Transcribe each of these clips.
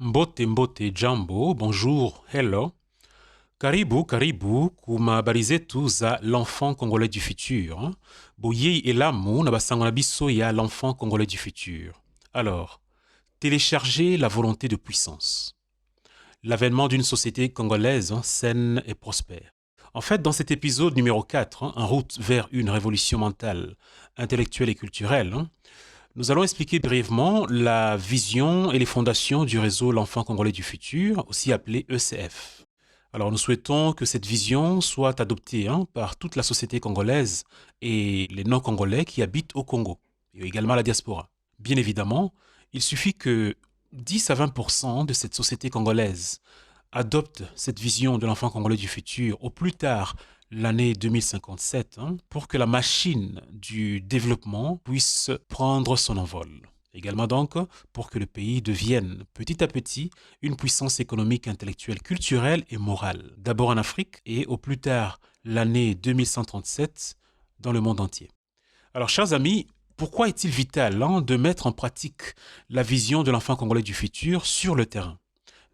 Mbote Jambo, bonjour, hello. Karibu, kumabalizetu za l'enfant congolais du futur. Boye elamu na basango na biso ya l'enfant congolais du futur. Alors, télécharger la volonté de puissance. L'avènement d'une société congolaise saine et prospère. En fait, dans cet épisode numéro 4, en route vers une révolution mentale, intellectuelle et culturelle, nous allons expliquer brièvement la vision et les fondations du réseau L'Enfant Congolais du Futur, aussi appelé ECF. Alors nous souhaitons que cette vision soit adoptée par toute la société congolaise et les non-congolais qui habitent au Congo, et également la diaspora. Bien évidemment, il suffit que 10 à 20% de cette société congolaise adopte cette vision de l'enfant congolais du futur au plus tard l'année 2057 pour que la machine du développement puisse prendre son envol. Également donc pour que le pays devienne petit à petit une puissance économique, intellectuelle, culturelle et morale. D'abord en Afrique et au plus tard l'année 2137 dans le monde entier. Alors chers amis, pourquoi est-il vital de mettre en pratique la vision de l'enfant congolais du futur sur le terrain,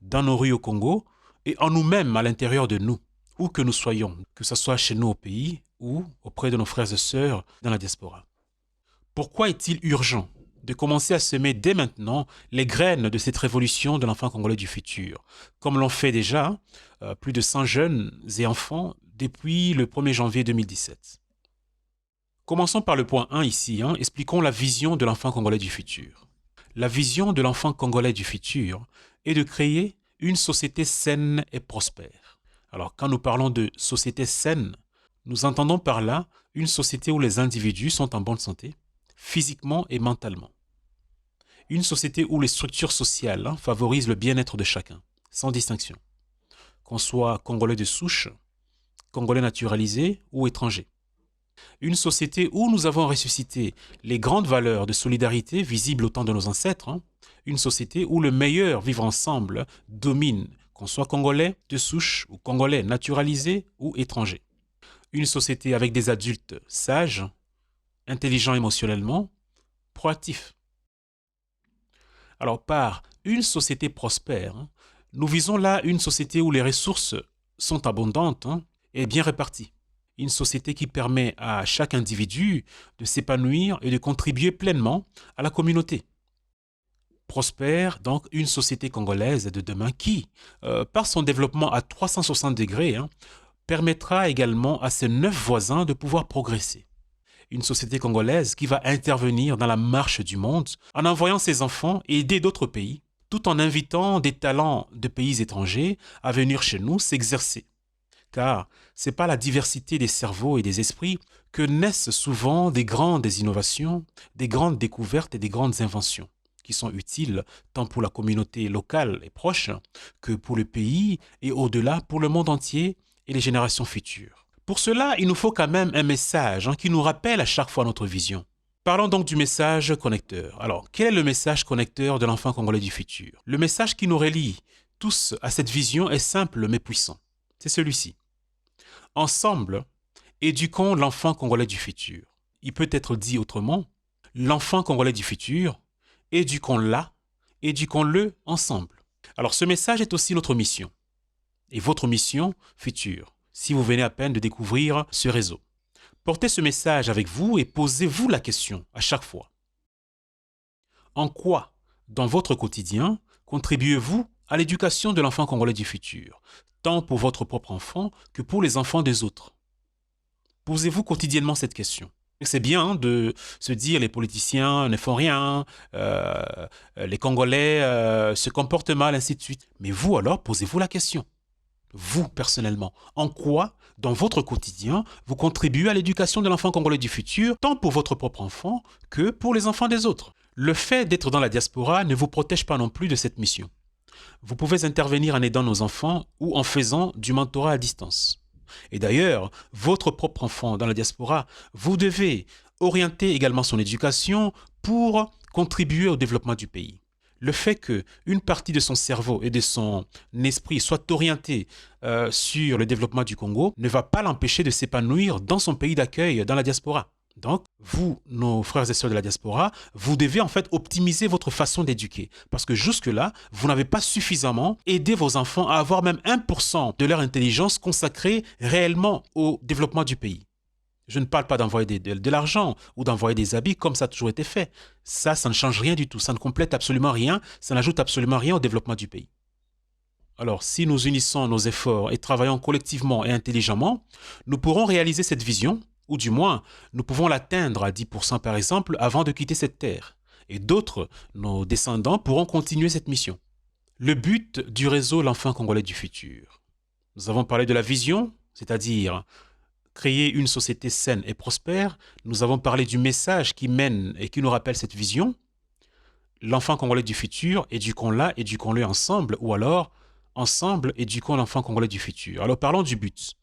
dans nos rues au Congo et en nous-mêmes à l'intérieur de nous, où que nous soyons, que ce soit chez nous au pays ou auprès de nos frères et sœurs dans la diaspora. Pourquoi est-il urgent de commencer à semer dès maintenant les graines de cette révolution de l'enfant congolais du futur, comme l'ont fait déjà plus de 100 jeunes et enfants depuis le 1er janvier 2017. Commençons par le point 1 ici, expliquons la vision de l'enfant congolais du futur. La vision de l'enfant congolais du futur est de créer une société saine et prospère. Alors, quand nous parlons de société saine, nous entendons par là une société où les individus sont en bonne santé, physiquement et mentalement. Une société où les structures sociales favorisent le bien-être de chacun, sans distinction. Qu'on soit congolais de souche, congolais naturalisé ou étranger. Une société où nous avons ressuscité les grandes valeurs de solidarité visibles au temps de nos ancêtres. Une société où le meilleur vivre ensemble domine, qu'on soit congolais de souche ou congolais naturalisé ou étranger. Une société avec des adultes sages, intelligents émotionnellement, proactifs. Alors par une société prospère, nous visons là une société où les ressources sont abondantes et bien réparties. Une société qui permet à chaque individu de s'épanouir et de contribuer pleinement à la communauté. Prospère, donc une société congolaise de demain qui, par son développement à 360 degrés, permettra également à ses 9 voisins de pouvoir progresser. Une société congolaise qui va intervenir dans la marche du monde en envoyant ses enfants aider d'autres pays, tout en invitant des talents de pays étrangers à venir chez nous s'exercer. Car c'est par la diversité des cerveaux et des esprits que naissent souvent des grandes innovations, des grandes découvertes et des grandes inventions qui sont utiles tant pour la communauté locale et proche que pour le pays et au-delà pour le monde entier et les générations futures. Pour cela, il nous faut quand même un message qui nous rappelle à chaque fois notre vision. Parlons donc du message connecteur. Alors, quel est le message connecteur de l'enfant congolais du futur? Le message qui nous relie tous à cette vision est simple mais puissant. C'est celui-ci. Ensemble, éduquons l'enfant congolais du futur. Il peut être dit autrement, l'enfant congolais du futur, éduquons-la, éduquons-le ensemble. Alors ce message est aussi notre mission, et votre mission future, si vous venez à peine de découvrir ce réseau. Portez ce message avec vous et posez-vous la question à chaque fois. En quoi, dans votre quotidien, contribuez-vous à l'éducation de l'enfant congolais du futur, tant pour votre propre enfant que pour les enfants des autres? Posez-vous quotidiennement cette question. C'est bien de se dire les politiciens ne font rien, les Congolais se comportent mal, ainsi de suite. Mais vous alors, posez-vous la question. Vous, personnellement, en quoi, dans votre quotidien, vous contribuez à l'éducation de l'enfant congolais du futur, tant pour votre propre enfant que pour les enfants des autres? Le fait d'être dans la diaspora ne vous protège pas non plus de cette mission. Vous pouvez intervenir en aidant nos enfants ou en faisant du mentorat à distance. Et d'ailleurs, votre propre enfant dans la diaspora, vous devez orienter également son éducation pour contribuer au développement du pays. Le fait qu'une partie de son cerveau et de son esprit soit orientée sur le développement du Congo ne va pas l'empêcher de s'épanouir dans son pays d'accueil, dans la diaspora. Donc, vous, nos frères et sœurs de la diaspora, vous devez en fait optimiser votre façon d'éduquer. Parce que jusque-là, vous n'avez pas suffisamment aidé vos enfants à avoir même 1% de leur intelligence consacrée réellement au développement du pays. Je ne parle pas d'envoyer de l'argent ou d'envoyer des habits comme ça a toujours été fait. Ça ne change rien du tout. Ça ne complète absolument rien. Ça n'ajoute absolument rien au développement du pays. Alors, si nous unissons nos efforts et travaillons collectivement et intelligemment, nous pourrons réaliser cette vision, ou du moins, nous pouvons l'atteindre à 10% par exemple avant de quitter cette terre. Et d'autres, nos descendants, pourront continuer cette mission. Le but du réseau L'Enfant congolais du futur. Nous avons parlé de la vision, c'est-à-dire créer une société saine et prospère. Nous avons parlé du message qui mène et qui nous rappelle cette vision. L'enfant congolais du futur, éduquons-la, éduquons-le ensemble, ou alors ensemble, éduquons l'enfant congolais du futur. Alors parlons du but.